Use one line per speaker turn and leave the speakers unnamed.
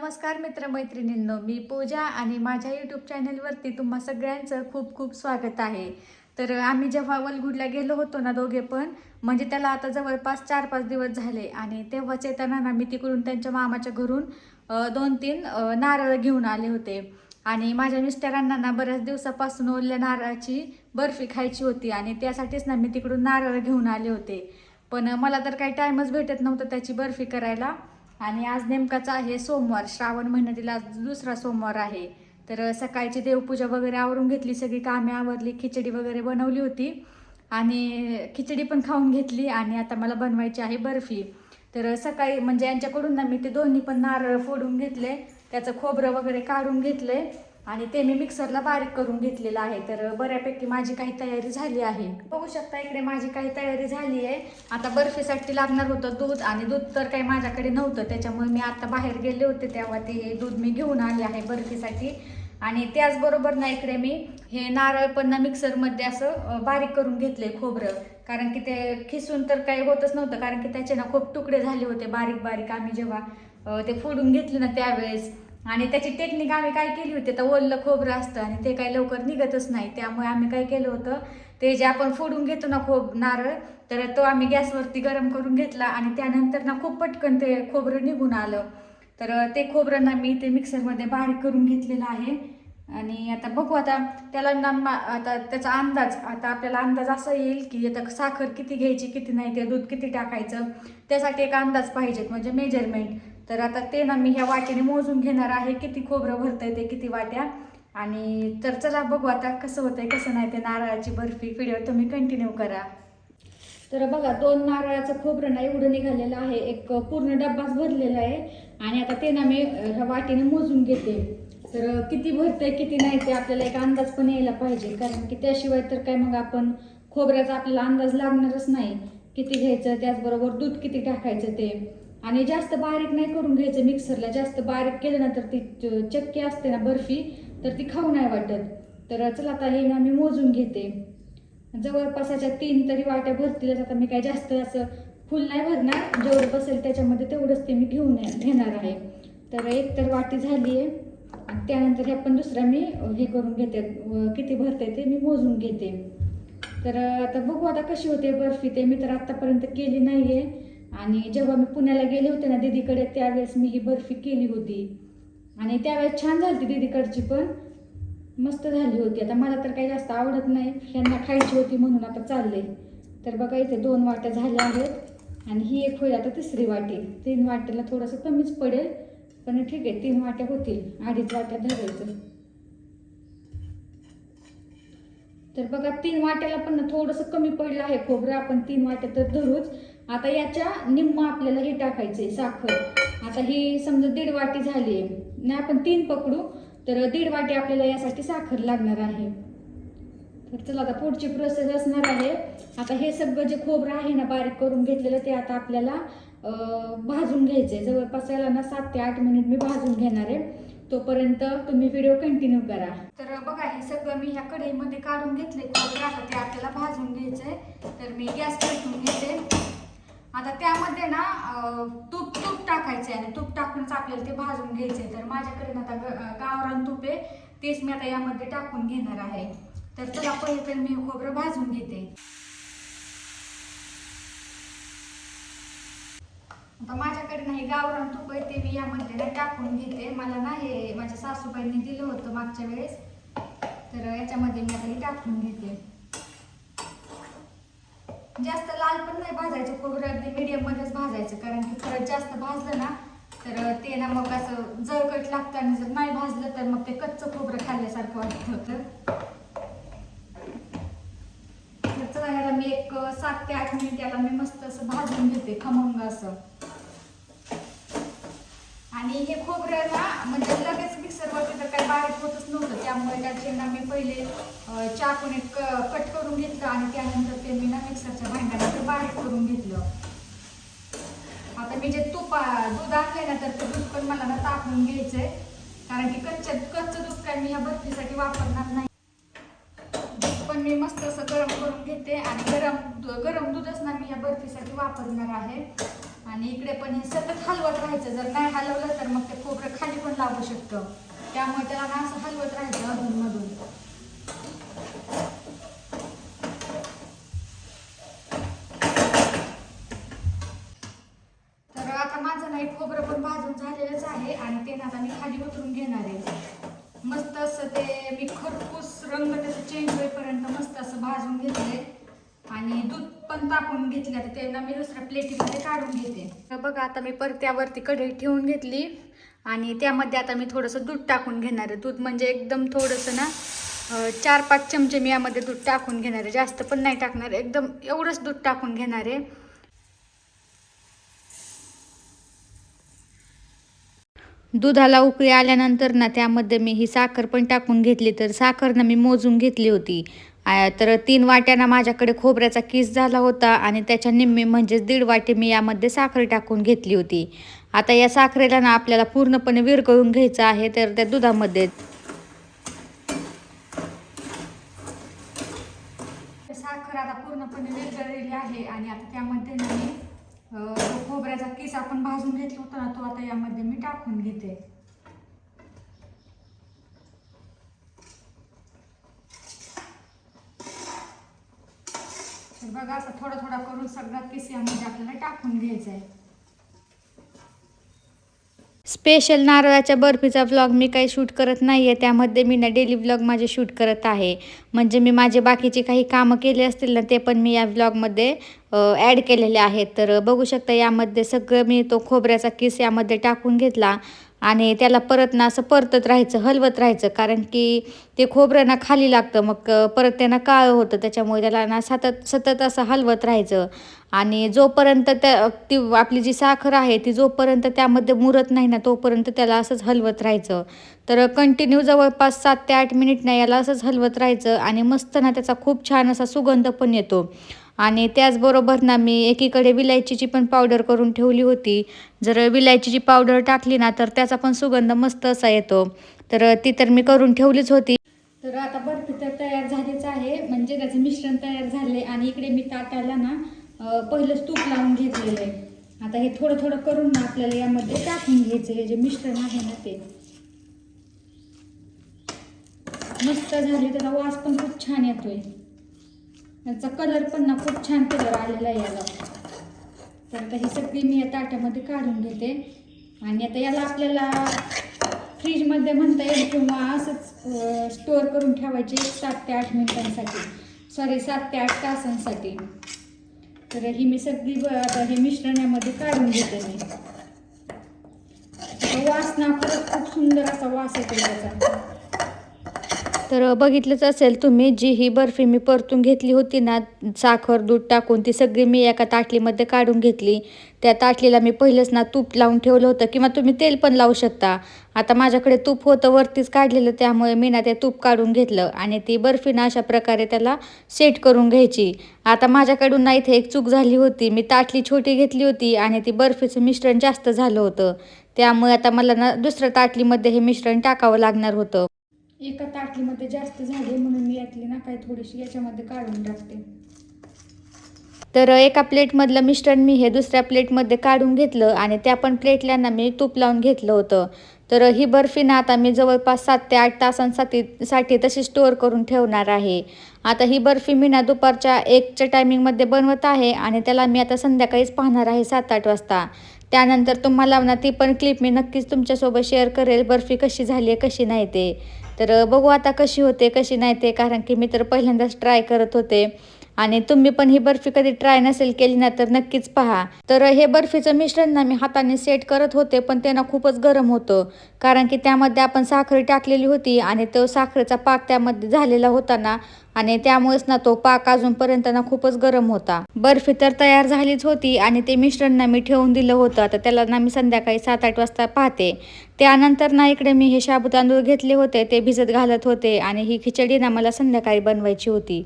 नमस्कार मित्रमैत्रिणींनो, मी पूजा आणि माझ्या यूट्यूब चॅनलवरती तुम्हा सगळ्यांचं खूप खूप स्वागत आहे. तर आम्ही जेव्हा वलगुडला गेलो होतो ना दोघे पण, म्हणजे त्याला आता जवळपास 4-5 दिवस झाले आणि तेव्हाच येताना ना मी तिकडून त्यांच्या मामाच्या घरून 2-3 नारळ घेऊन आले होते. आणि माझ्या मिस्टरांना ना बऱ्याच दिवसापासून ओल्या नारळाची बर्फी खायची होती आणि त्यासाठीच ना मी तिकडून नारळ घेऊन आले होते. पण मला तर काही टाईमच भेटत नव्हता त्याची बर्फी करायला. आणि आज नेमकाच आहे सोमवार, श्रावण महिन्यातील आज दुसरा सोमवार आहे. तर सकाळची देवपूजा वगैरे आवरून घेतली, सगळी कामे आवरली, खिचडी वगैरे बनवली होती आणि खिचडी पण खाऊन घेतली आणि आता मला बनवायची आहे बर्फी. तर सकाळी म्हणजे यांच्याकडून ना मी ते दोन्ही पण नारळ फोडून घेतले, त्याचं खोबरं वगैरे काढून घेतले आणि ते मी मिक्सरला बारीक करून घेतलेलं आहे. तर बऱ्यापैकी माझी काही तयारी झाली आहे. बघू शकता इकडे माझी काही तयारी झाली आहे. आता बर्फीसाठी लागणार होतं दूध आणि दूध तर काही माझ्याकडे नव्हतं, त्याच्यामुळे मी आता बाहेर गेले होते तेव्हा ते दूध मी घेऊन आले आहे बर्फीसाठी. आणि त्याचबरोबर ना इकडे मी हे नारळ पण ना मिक्सरमध्ये असं बारीक करून घेतले खोबरं, कारण की ते खिसून तर काही होतच नव्हतं, कारण की त्याचे ना खूप तुकडे झाले होते बारीक बारीक आम्ही जेव्हा ते फोडून घेतले ना त्यावेळेस. आणि त्याची टेक्निक आम्ही काय केली होती, तर ओलं खोबरं असतं आणि ते काही लवकर निघतच नाही, त्यामुळे आम्ही काय केलं होतं, ते जे आपण फोडून घेतो ना नारळ, तर तो आम्ही गॅसवरती गरम करून घेतला आणि त्यानंतर ना खूप पटकन ते खोबरं निघून आलं. तर ते खोबरं ना मी ते मिक्सरमध्ये बारीक करून घेतलेलं आहे. आणि आता बघू, आता त्याला ना आता त्याचा अंदाज, आता आपल्याला अंदाज असा येईल की आता साखर किती घ्यायची किती नाही, ते दूध किती टाकायचं, त्यासाठी एक अंदाज पाहिजेत म्हणजे मेजरमेंट. तर आता ते ना मी ह्या वाटीने मोजून घेणार आहे किती खोबरं भरतंय ते किती वाट्या. आणि तर चला बघू आता कसं होतंय कसं नाही ते नारळाची बर्फी. व्हिडिओ तुम्ही कंटिन्यू करा. तर बघा 2 नारळाचं खोबरं ना एवढं निघालेलं आहे, एक पूर्ण डब्बाच भरलेला आहे. आणि आता ते ना मी ह्या वाटीने मोजून घेते. तर किती भरतंय किती नाही ते आपल्याला एक अंदाज पण यायला पाहिजे, कारण की त्याशिवाय तर काय मग आपण खोबऱ्याचा आपल्याला अंदाज लागणारच नाही किती घ्यायचं. त्याचबरोबर दूध किती टाकायचं ते. आणि जास्त बारीक नाही करून घ्यायचं मिक्सरला, जास्त बारीक केलं ना तर ती चक्की असते ना बर्फी, तर ती खाऊ नाही वाटत. तर चला आता हे ना मी मोजून घेते. जवळपास याच्या 3 तरी वाट्या भरतीलच. आता मी काय जास्त असं फुल नाही भरणार, जेवढं बसेल त्याच्यामध्ये तेवढंच ते मी घेणार आहे. तर एक तर वाटी झाली आहे आणि त्यानंतर हे पण दुसऱ्या मी हे करून घेते, किती भरते ते मी मोजून घेते. तर आता बघू आता कशी होते बर्फी ते. मी तर आत्तापर्यंत केली नाही आहे आणि जेव्हा मी पुण्याला गेले होते ना दीदीकडे, त्यावेळेस मी ही बर्फी केली होती आणि त्यावेळेस छान झाली दीदीकडची पण, मस्त झाली होती. आता मला तर काही जास्त आवडत नाही, ह्यांना खायची होती म्हणून आता चालले. तर बघा इथे 2 वाट्या झाल्या आहेत आणि ही एक होईल आता तिसरी वाटी. 3 वाट्याला थोडंसं कमीच पडेल, पण ठीक आहे 3 वाट्या होतील, 2.5 वाट्या धरायचं. तर बघा 3 वाट्याला पण थोडंसं कमी पडलं आहे खोबरं, आपण 3 वाट्या तर धरूच. आता याच्या निम्म आपल्याला हे टाकायचे साखर. आता ही समजा 1.5 वाटी झाली आहे, नाही आपण 3 पकडू, तर 1.5 वाटी आपल्याला यासाठी साखर लागणार आहे. तर चला आता पुढची प्रोसेस असणार आहे. आता हे सगळं जे खोबरं आहे ना बारीक करून घेतलेलं, ते आता आपल्याला भाजून घ्यायचंय. जवळपास याला ना 7 ते 8 मिनिट मी भाजून घेणार आहे. तोपर्यंत तुम्ही व्हिडिओ कंटिन्यू करा. तर बघा हे सगळं मी ह्या कढईमध्ये काढून घेतले खोबरं, आता ते आपल्याला भाजून घ्यायचंय. तर मी गॅस पेटवून घेते. आता त्यामध्ये ना तूप टाकायचंय आणि तूप टाकूनच आपल्याला ते भाजून घ्यायचंय. तर माझ्याकडे आता गावरान तूप आहे, तेच मी आता यामध्ये टाकून घेणार आहे. तर चला पहिले मी खोबरं भाजून घेते. आता माझ्याकडे नाही गावरान तूप आहे, ते मी यामध्ये ना टाकून घेते. मला ना हे माझ्या सासूबाईंनी दिलं होतं मागच्या वेळेस, तर याच्यामध्ये मी आता हे टाकून घेते. जास्त लाल पण नाही भाजायचं खोबरं, अगदी मीडियम मध्येच भाजायचं, कारण की खरंच जास्त भाजलं ना तर ते ना मग असं जळकट लागतं आणि जर नाही भाजलं तर मग ते कच्चं खोबरं खाल्ल्यासारखं वाटतं. तर चला याला मी एक 7 ते 8 मिनिट याला मी मस्त असं भाजून घेते खमंग असं. आणि हे खोबरं ना म्हणजे लगेच मिक्सरवरती तर काही बारीक होतच नव्हतं, त्यामुळे त्याचे ना मी पहिले चाकूने कट करून घेतलं आणि त्यानंतर ते मी ना मिक्सरच्या भांड्यामध्ये बारीक करून घेतलं. आता मी जे दूध आणलंय ना, तर ते दूध पण मला ना तापवून घ्यायचंय, कारण की कच्चं दूध काय मी ह्या बर्फीसाठी वापरणार नाही. दूध पण मी मस्त असं गरम करून घेते आणि गरम दूधच ना मी ह्या बर्फीसाठी वापरणार आहे. आणि इकडे पण हे सतत हलवत राहायचं, जर नाही हलवलं तर मग ते खोबरं खाली शकतं. त्यामुळे त्याला ना असं हलवत राहायचं अधूनमधून. तर आता माझं नाही खोबरं पण भाजून झालेलंच आहे आणि ते ना आता मी खाली उतरून घेणार आहे. मस्त असं ते मी खरपूस रंग त्याचा चेंज होईपर्यंत मस्त असं भाजून घेतले आणि दूध पण तापवून घेतले. आता ते ना मी दुसऱ्या प्लेटीमध्ये काढून घेते. तर बघा आता मी परत त्यावरती कढई ठेवून घेतली आणि त्यामध्ये आता मी थोडंसं दूध टाकून घेणार आहे. दूध म्हणजे एकदम थोडंसं ना 4-5 चमचे मी यामध्ये दूध टाकून घेणार आहे. जास्त पण नाही टाकणार, एकदम एवढंच दूध टाकून घेणार आहे. दुधाला उकळी आल्यानंतर ना त्यामध्ये मी ही साखर पण टाकून घेतली. तर साखर ना मी मोजून घेतली होती. तर 3 वाट्याना माझ्याकडे खोबऱ्याचा किस झाला होता आणि त्याच्या निम्मे म्हणजेच 1.5 वाटी मी यामध्ये साखर टाकून घेतली होती. आता या साखरेला ना आपल्याला पूर्णपणे विरघळून घ्यायचं आहे. तर त्या दुधामध्ये साखर आता पूर्णपणे विरघळलेली आहे आणि आता त्यामध्ये ना मी जो खोबऱ्याचा किस आपण भाजून घेतला होता ना तो आता यामध्ये मी टाकून घेते. तर बघा असं थोडा थोडा करून सगळा किस यामध्ये आपल्याला टाकून घ्यायचा आहे. स्पेशल नारळाच्या बर्फीचा व्लॉग मी काही शूट करत नाही आहे. त्यामध्ये मी ना डेली व्लॉग माझे शूट करत आहे. म्हणजे मी माझे बाकीचे काही कामं केले असतील ना ते पण मी या व्लॉगमध्ये ॲड केलेले आहेत. तर बघू शकता यामध्ये सगळं मी तो खोबऱ्याचा किस यामध्ये टाकून घेतला आणि त्याला परत ना असं परतत राहायचं, हलवत राहायचं. कारण की ते खोबरं ना खाली लागतं, मग परत त्यांना काळं होतं. त्याच्यामुळे त्याला ना सतत सतत असं हलवत राहायचं आणि जोपर्यंत ती आपली जी साखर आहे ती जोपर्यंत त्यामध्ये मुरत नाही ना तोपर्यंत त्याला असंच हलवत राहायचं. तर कंटिन्यू जवळपास 7 ते 8 मिनिट ना याला असंच हलवत राहायचं आणि मस्त ना त्याचा खूप छान असा सुगंध पण येतो. आणि त्याचबरोबर ना मी एकीकडे विलायचीची पण पावडर करून ठेवली होती. जर विलायचीची पावडर टाकली ना तर त्याचा पण सुगंध मस्त असा येतो. तर ती तर मी करून ठेवलीच होती. तर आता बर्फी तर तयार झालीच आहे, म्हणजे त्याचं मिश्रण तयार झाले आणि इकडे मी ताटाला ना पहिलंच तूप लावून घेतलेलं आहे. आता हे थोडं थोडं करून ना आपल्याला यामध्ये टाकून घ्यायचं. हे जे मिश्रण आहे ना ते मस्त झाले, त्याचा वास पण खूप छान येतोय. याचा कलर पण ना खूप छान कलर आलेला आहे याला. तर आता ही सगळी मी या ताटामध्ये काढून घेते आणि आता याला आपल्याला फ्रीजमध्ये म्हणता येईल किंवा असंच स्टोअर करून ठेवायचे 7 ते 8 मिनिटांसाठी, सॉरी 7 ते 8 तासांसाठी. तर ही मी सगळी आता हे मिश्रण यामध्ये काढून घेते मी. वास ना खरंच खूप सुंदर असा वास येतो त्याचा. तर बघितलंच असेल तुम्ही, जी ही बर्फी मी परतून घेतली होती ना साखर दूध टाकून, ती सगळी मी एका ताटलीमध्ये काढून घेतली. त्या ताटलीला मी पहिलंच ना तूप लावून ठेवलं होतं किंवा तुम्ही तेल पण लावू शकता. आता माझ्याकडे तूप होतं वरतीच काढलेलं, त्यामुळे मी ना ते तूप काढून घेतलं आणि ती बर्फी ना अशा प्रकारे त्याला सेट करून घ्यायची. आता माझ्याकडून ना इथे एक चूक झाली होती. मी ताटली छोटी घेतली होती आणि ती बर्फीचं मिश्रण जास्त झालं होतं. त्यामुळे आता मला ना दुसऱ्या ताटलीमध्ये हे मिश्रण टाकावं लागणार होतं. एका ताटलीमध्ये जास्त झाले म्हणून मी यातली ना काही थोडीशी याच्यामध्ये काढून टाकते. तर एका प्लेटमधलं मिश्रण मी हे दुसऱ्या प्लेटमध्ये काढून घेतलं आणि त्या पण प्लेटला ना मी तूप लावून घेतलं होतं. तर ही बर्फी ना आता मी जवळपास 7 ते 8 तासांसाठी तशी स्टोअर करून ठेवणार आहे. आता ही बर्फी मी ना दुपारच्या 1च्या टायमिंगमध्ये बनवत आहे आणि त्याला मी आता संध्याकाळीच पाहणार आहे 7-8 वाजता. त्यानंतर तुम्हाला ना ती पण क्लिप मी नक्कीच तुमच्यासोबत शेअर करेल, बर्फी कशी झाली आहे कशी नाही ते. तर बघू आता कशी होते कशी नाही ते, कारण की मी तर पहिल्यांदाच ट्राय करत होते आणि तुम्ही पण ही बर्फी कधी ट्राय नसेल केली ना तर नक्कीच पहा. तर हे बर्फीचं मिश्रण ना मी हाताने सेट करत होते, पण ते ना खूपच गरम होतं. कारण की त्यामध्ये आपण साखर टाकलेली होती आणि तो साखरेचा पाक त्यामध्ये झालेला होता ना आणि त्यामुळेच ना तो पाक अजूनपर्यंत ना खूपच गरम होता. बर्फी तर तयार झालीच होती आणि ते मिश्रण ना मी ठेवून दिलं होतं. आता त्याला ना मी संध्याकाळी 7-8 वाजता पाहते. त्यानंतर ना इकडे मी हे साबुदाणे घेतले होते, ते भिजत घालत होते आणि ही खिचडी ना मला संध्याकाळी बनवायची होती.